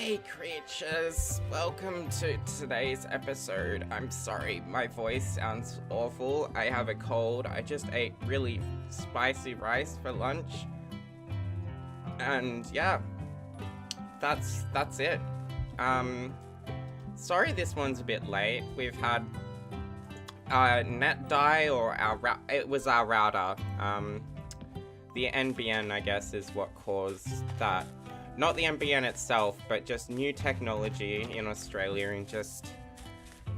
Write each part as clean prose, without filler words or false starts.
Hey creatures, welcome to today's episode. I'm sorry, my voice sounds awful. I have a cold. I just ate really spicy rice for lunch. And yeah, that's it. Sorry this one's a bit late. We've had net die, or it was our router. The NBN, I guess, is what caused that. Not the NBN itself, but just new technology in Australia, and just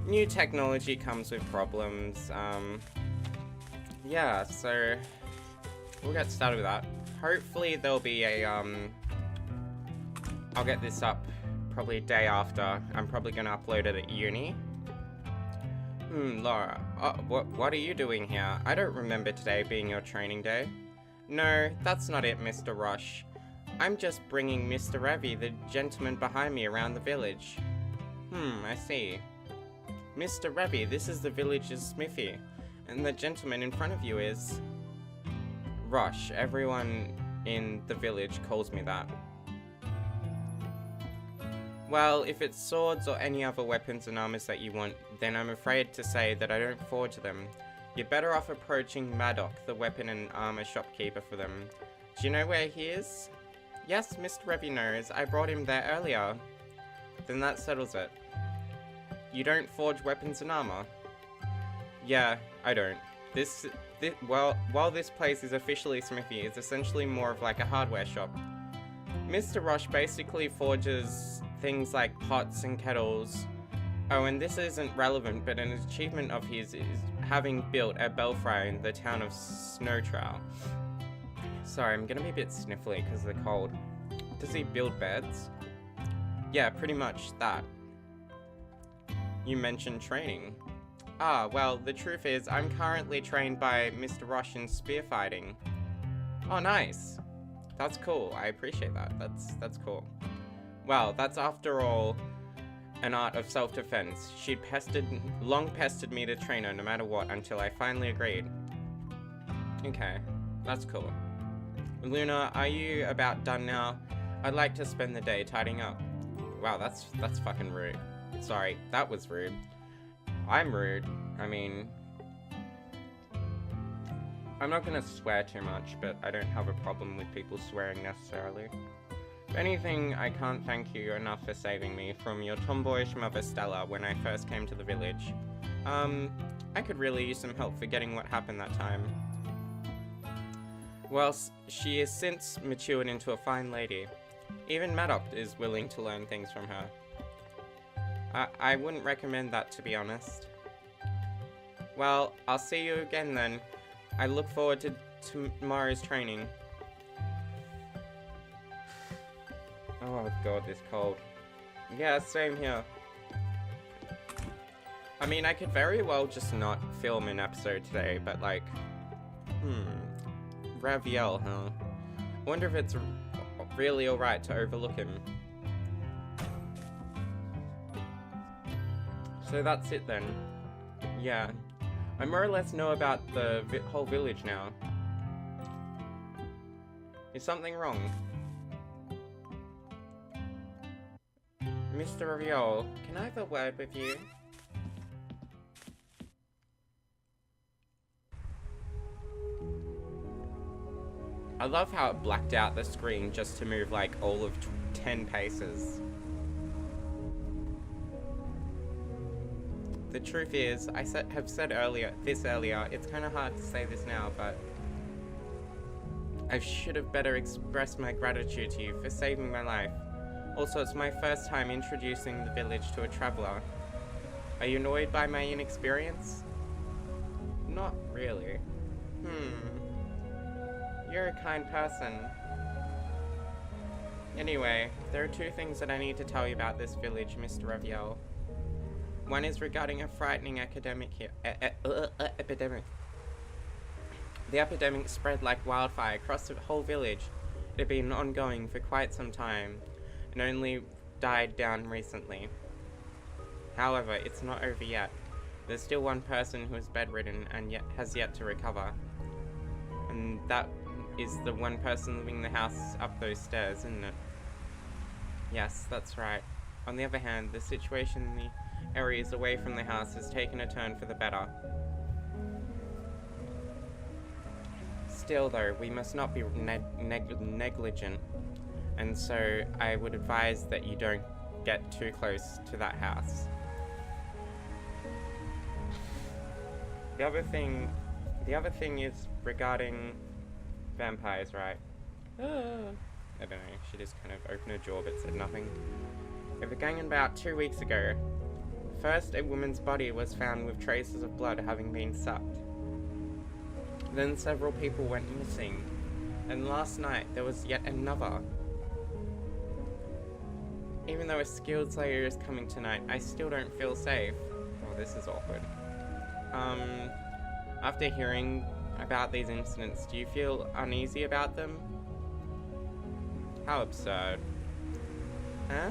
new technology comes with problems. Yeah, so we'll get started with that. Hopefully there'll be a, I'll get this up probably a day after. I'm probably gonna upload it at uni. Laura, what are you doing here? I don't remember today being your training day. No, that's not it, Mr. Rush. I'm just bringing Mr. Ravi, the gentleman behind me, around the village. I see. Mr. Ravi, this is the village's smithy, and the gentleman in front of you is... Rush. Everyone in the village calls me that. Well, if it's swords or any other weapons and armors that you want, then I'm afraid to say that I don't forge them. You're better off approaching Maddock, the weapon and armor shopkeeper, for them. Do you know where he is? Yes, Mr. Ravi knows. I brought him there earlier. Then that settles it. You don't forge weapons and armor? Yeah, I don't. While this place is officially smithy, it's essentially more of like a hardware shop. Mr. Rush basically forges things like pots and kettles. Oh, and this isn't relevant, but an achievement of his is having built a belfry in the town of Snowtrow. Sorry, I'm gonna be a bit sniffly because of the cold. Does he build beds? Yeah, pretty much that. You mentioned training. Ah, well, the truth is, I'm currently trained by Mr. Rush in spear fighting. Oh, nice. That's cool. I appreciate that. That's cool. Well, that's after all an art of self-defense. She'd long pestered me to train her no matter what until I finally agreed. Okay, that's cool. Luna, are you about done now? I'd like to spend the day tidying up. Wow, that's fucking rude. Sorry, that was rude. I'm rude. I mean, I'm not gonna swear too much, but I don't have a problem with people swearing necessarily. If anything, I can't thank you enough for saving me from your tomboyish mother Stella when I first came to the village. I could really use some help forgetting what happened that time. Well, she has since matured into a fine lady. Even Maddock is willing to learn things from her. I wouldn't recommend that, to be honest. Well, I'll see you again then. I look forward to tomorrow's training. Oh god, this cold. Yeah, same here. I mean, I could very well just not film an episode today, but like... Raviel, huh? I wonder if it's really alright to overlook him. So that's it then. Yeah. I more or less know about the whole village now. Is something wrong? Mr. Raviel, can I have a word with you? I love how it blacked out the screen just to move like all of 10 paces. The truth is, I have said earlier, it's kind of hard to say this now, but I should have better expressed my gratitude to you for saving my life. Also, it's my first time introducing the village to a traveler. Are you annoyed by my inexperience? Not really. You're a kind person. Anyway, there are two things that I need to tell you about this village, Mr. Raviel. One is regarding a frightening epidemic here. Epidemic. The epidemic spread like wildfire across the whole village. It had been ongoing for quite some time, and only died down recently. However, it's not over yet. There's still one person who is bedridden and has yet to recover. And that is the one person living in the house up those stairs, isn't it? Yes, that's right. On the other hand, the situation in the areas away from the house has taken a turn for the better. Still though, we must not be negligent, and so I would advise that you don't get too close to that house. The other thing is regarding vampires, right? I don't know, she just kind of opened her jaw but said nothing. It began about 2 weeks ago. First, a woman's body was found with traces of blood having been sucked. Then several people went missing, and last night there was yet another. Even though a skilled slayer is coming tonight, I still don't feel safe. Oh, this is awkward. After hearing about these incidents, do you feel uneasy about them? How absurd. Huh?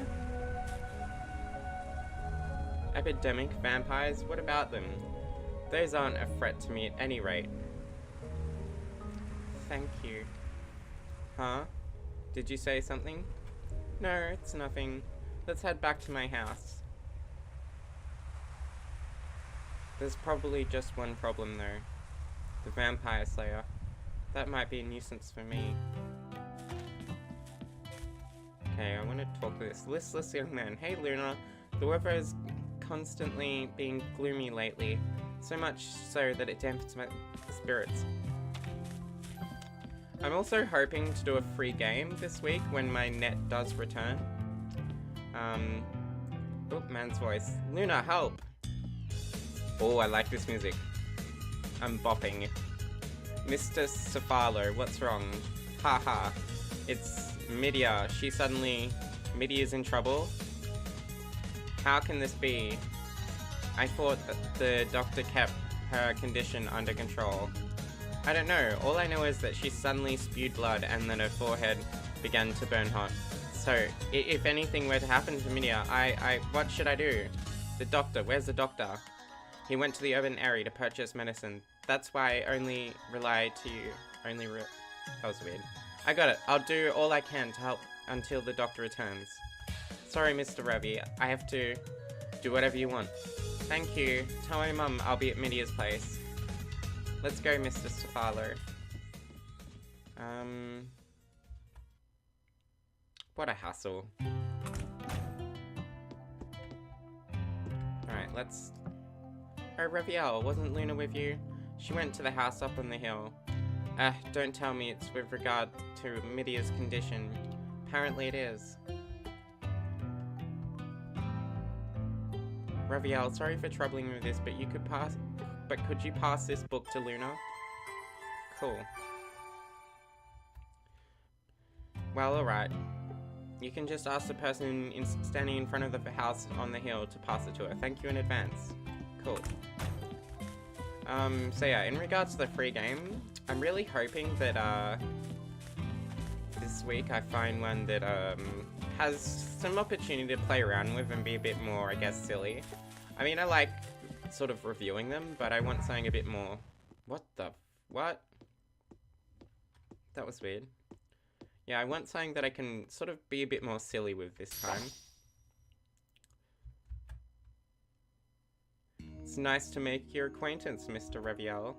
Epidemic vampires? What about them? Those aren't a threat to me at any rate. Thank you. Huh? Did you say something? No, it's nothing. Let's head back to my house. There's probably just one problem though. The vampire slayer. That might be a nuisance for me. Okay, I want to talk to this listless young man. Hey Luna, the weather has constantly been gloomy lately. So much so that it dampens my spirits. I'm also hoping to do a free game this week when my net does return. Oh, man's voice. Luna, help! Oh, I like this music. I'm bopping. Mr. Cephalo, what's wrong? Haha. It's Midia. Midia's in trouble? How can this be? I thought that the doctor kept her condition under control. I don't know. All I know is that she suddenly spewed blood and then her forehead began to burn hot. So, if anything were to happen to Midia, what should I do? The doctor, where's the doctor? He went to the urban area to purchase medicine. That's why I only rely to you. That was weird. I got it. I'll do all I can to help until the doctor returns. Sorry, Mr. Ravi. I have to do whatever you want. Thank you. Tell my mum I'll be at Midia's place. Let's go, Mr. Cephalo. What a hassle. Alright, let's... Oh, Raviel, wasn't Luna with you? She went to the house up on the hill. Don't tell me it's with regard to Midia's condition. Apparently it is. Raviel, sorry for troubling you with this, but could you pass this book to Luna? Cool. Well, alright. You can just ask the person standing in front of the house on the hill to pass it to her. Thank you in advance. Cool. So yeah, in regards to the free game, I'm really hoping that, this week I find one that, has some opportunity to play around with and be a bit more, I guess, silly. I mean, I like sort of reviewing them, but I want something a bit more... What? That was weird. Yeah, I want something that I can sort of be a bit more silly with this time. It's nice to make your acquaintance, Mr. Raviel.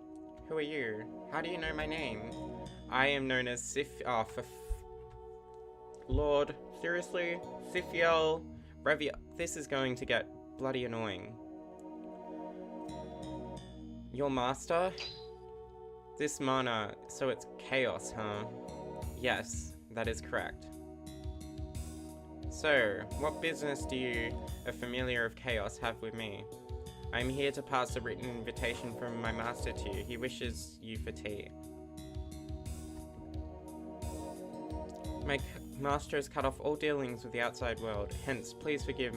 Who are you? How do you know my name? I am known as Lord, seriously? Siphiel Raviel. This is going to get bloody annoying. Your master? This mana, so it's chaos, huh? Yes, that is correct. So, what business do you, a familiar of chaos, have with me? I'm here to pass a written invitation from my master to you. He wishes you for tea. My master has cut off all dealings with the outside world, hence please forgive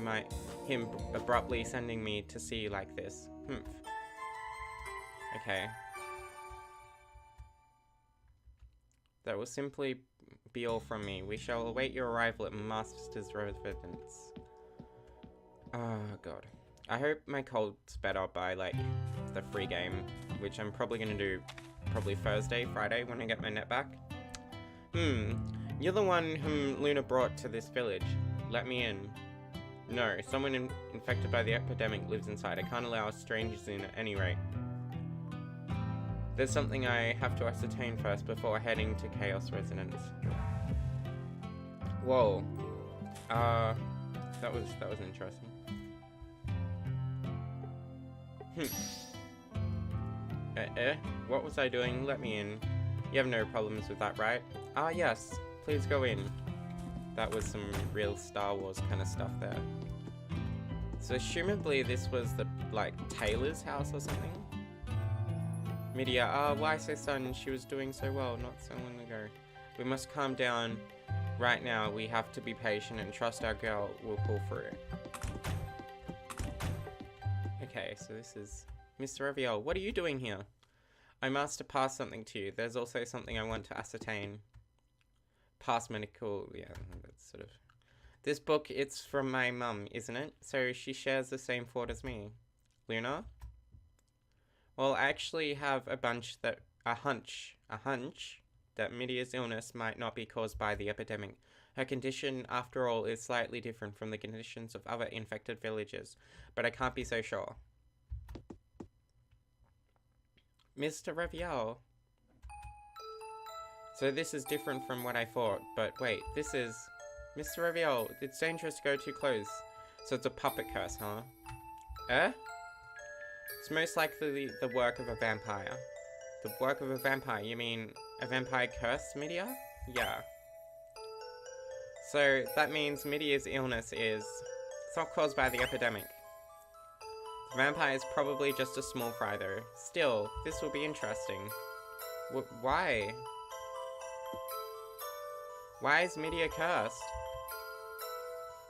him abruptly sending me to see you like this. Okay. That will simply be all from me. We shall await your arrival at Master's residence. Oh god. I hope my cold's better by, like, the free game, which I'm probably gonna do Thursday, Friday, when I get my net back. You're the one whom Luna brought to this village. Let me in. No, someone infected by the epidemic lives inside. I can't allow strangers in at any rate. There's something I have to ascertain first before heading to Chaos Resonance. Whoa. That was interesting. What was I doing? Let me in. You have no problems with that, right? Ah, yes. Please go in. That was some real Star Wars kind of stuff there. So assumably this was the, like, Taylor's house or something? Media, why so sudden? She was doing so well not so long ago. We must calm down right now. We have to be patient and trust our girl will pull through. Okay, so this is Mr. Raviel. What are you doing here? I must pass something to you. There's also something I want to ascertain. Past medical, yeah, that's sort of... This book, it's from my mum, isn't it? So she shares the same thought as me. Luna? Well, I actually have a hunch that Midia's illness might not be caused by the epidemic. Her condition, after all, is slightly different from the conditions of other infected villagers, but I can't be so sure. Mr. Raviel. So this is different from what I thought, but wait, this is... Mr. Raviel, it's dangerous to go too close. So it's a puppet curse, huh? It's most likely the work of a vampire. The work of a vampire, you mean a vampire curse, Midia? Yeah. So that means Midia's illness is... It's not caused by the epidemic. The vampire is probably just a small fry though. Still, this will be interesting. Why? Why is Midia cursed?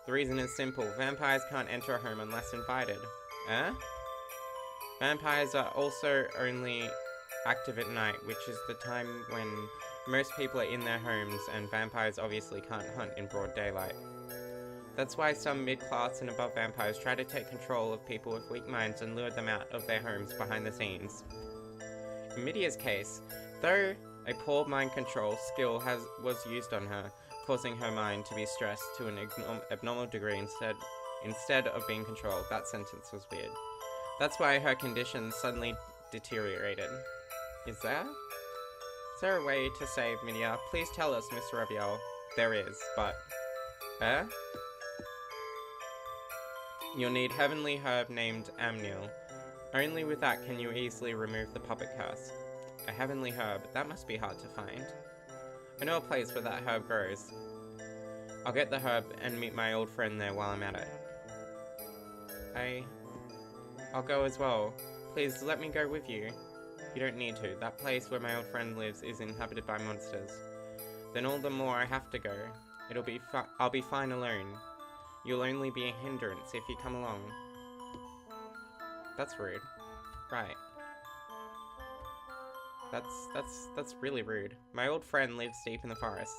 The reason is simple. Vampires can't enter a home unless invited. Vampires are also only active at night, which is the time when most people are in their homes, and vampires obviously can't hunt in broad daylight. That's why some mid-class and above vampires try to take control of people with weak minds and lure them out of their homes behind the scenes. In Midia's case, though a poor mind control skill was used on her, causing her mind to be stressed to an abnormal degree instead of being controlled. That sentence was weird. That's why her condition suddenly deteriorated. Is there a way to save Midia? Please tell us, Mr. Raviel. There is, but... You'll need heavenly herb named Amnil. Only with that can you easily remove the puppet curse. A heavenly herb, that must be hard to find. I know a place where that herb grows. I'll get the herb and meet my old friend there while I'm at it. I'll go as well. Please let me go with you. You don't need to. That place where my old friend lives is inhabited by monsters. Then all the more I have to go. I'll be fine alone. You'll only be a hindrance if you come along. That's rude. Right. That's really rude. My old friend lives deep in the forest.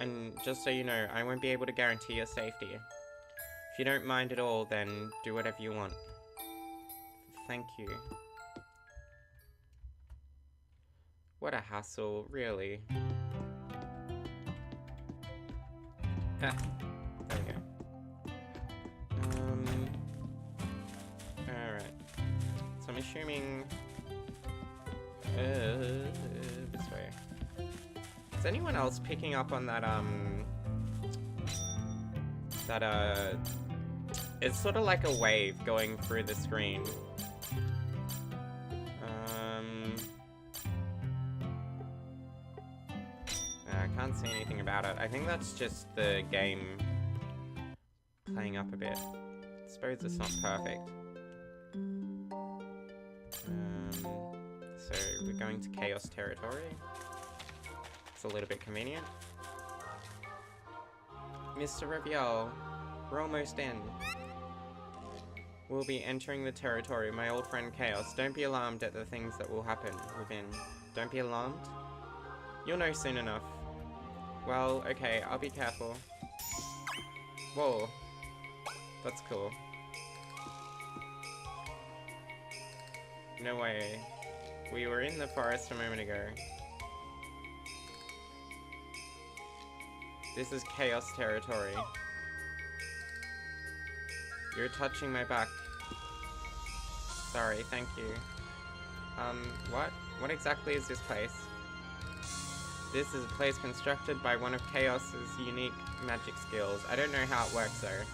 And just so you know, I won't be able to guarantee your safety. If you don't mind at all, then do whatever you want. Thank you. What a hassle, really. There we go. Alright. So I'm assuming... this way. Is anyone else picking up on that, it's sort of like a wave going through the screen. I can't see anything about it. I think that's just the game playing up a bit. I suppose it's not perfect. So we're going to Chaos territory. It's a little bit convenient. Mr. Raviel, we're almost in. We'll be entering the territory of my old friend Chaos. Don't be alarmed at the things that will happen within. Don't be alarmed? You'll know soon enough. Well, okay, I'll be careful. Whoa. That's cool. No way. We were in the forest a moment ago. This is Chaos territory. You're touching my back. Sorry, thank you. What? What exactly is this place? This is a place constructed by one of Chaos's unique magic skills. I don't know how it works though.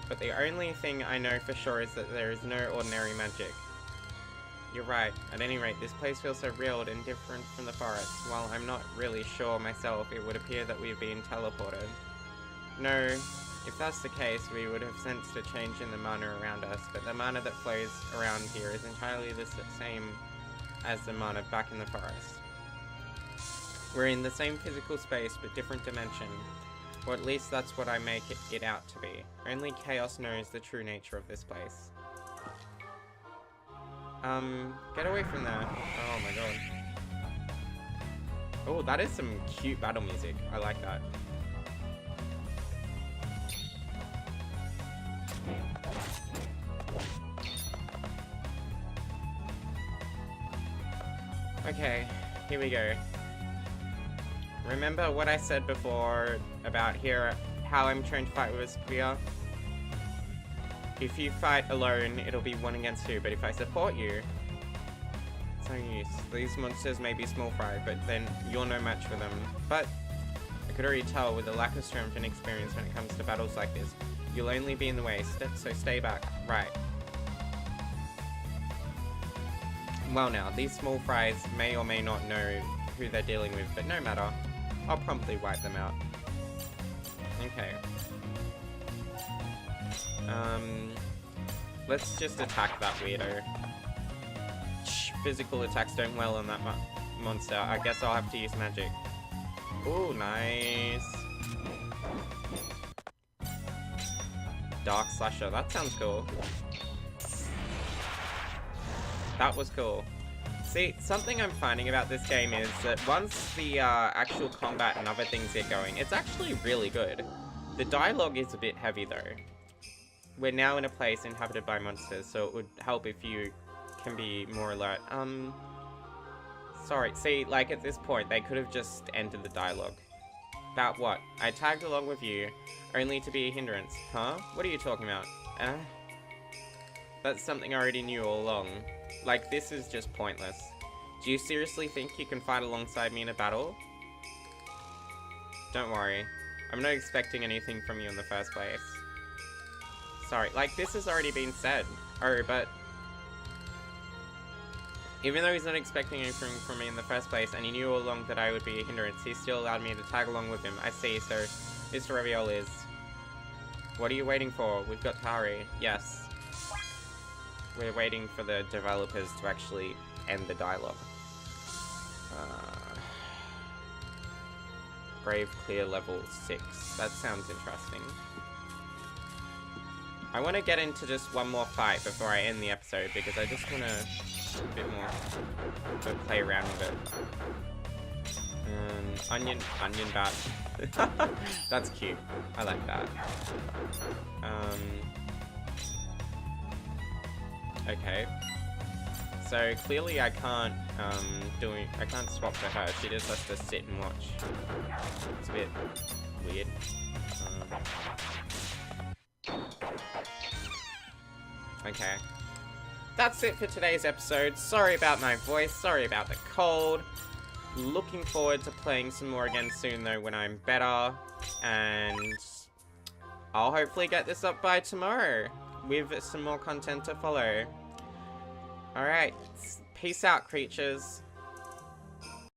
But the only thing I know for sure is that there is no ordinary magic. You're right. At any rate, this place feels so real and different from the forest. While I'm not really sure myself, it would appear that we've been teleported. No, if that's the case, we would have sensed a change in the mana around us, but the mana that flows around here is entirely the same as the mana back in the forest. We're in the same physical space, but different dimension. Or at least that's what I make it out to be. Only Chaos knows the true nature of this place. Get away from there. Oh my god. Oh, that is some cute battle music. I like that. Okay, here we go. Remember what I said before about how I'm trying to fight with a spear? If you fight alone, it'll be 1 against 2, but if I support you, it's no use. These monsters may be small fry, but then you're no match for them. But I could already tell with the lack of strength and experience when it comes to battles like this, you'll only be in the way, so stay back. Right. Well now, these small fries may or may not know who they're dealing with, but no matter. I'll promptly wipe them out. Okay. Let's just attack that weirdo. Physical attacks don't well on that monster. I guess I'll have to use magic. Ooh, nice. Dark Slasher, that sounds cool. That was cool. See, something I'm finding about this game is that once the actual combat and other things get going, it's actually really good. The dialogue is a bit heavy though. We're now in a place inhabited by monsters, so it would help if you can be more alert. Sorry, see, like at this point, they could have just ended the dialogue. About what? I tagged along with you, only to be a hindrance. Huh? What are you talking about? That's something I already knew all along. Like, this is just pointless. Do you seriously think you can fight alongside me in a battle? Don't worry. I'm not expecting anything from you in the first place. Sorry, like, this has already been said. Oh, but... even though he's not expecting anything from me in the first place, and he knew all along that I would be a hindrance, he still allowed me to tag along with him. I see, so Mr. Reviol is... What are you waiting for? We've got Tari. Yes. We're waiting for the developers to actually end the dialogue. Brave Clear level 6. That sounds interesting. I want to get into just one more fight before I end the episode, because I just want to a bit more to play around with it. Onion bat. That's cute. I like that. Okay. So clearly I can't I can't swap for her. She just has to sit and watch. It's a bit weird. Okay. That's it for today's episode. Sorry about my voice, sorry about the cold. Looking forward to playing some more again soon though when I'm better. And I'll hopefully get this up by tomorrow with some more content to follow. Alright, peace out creatures.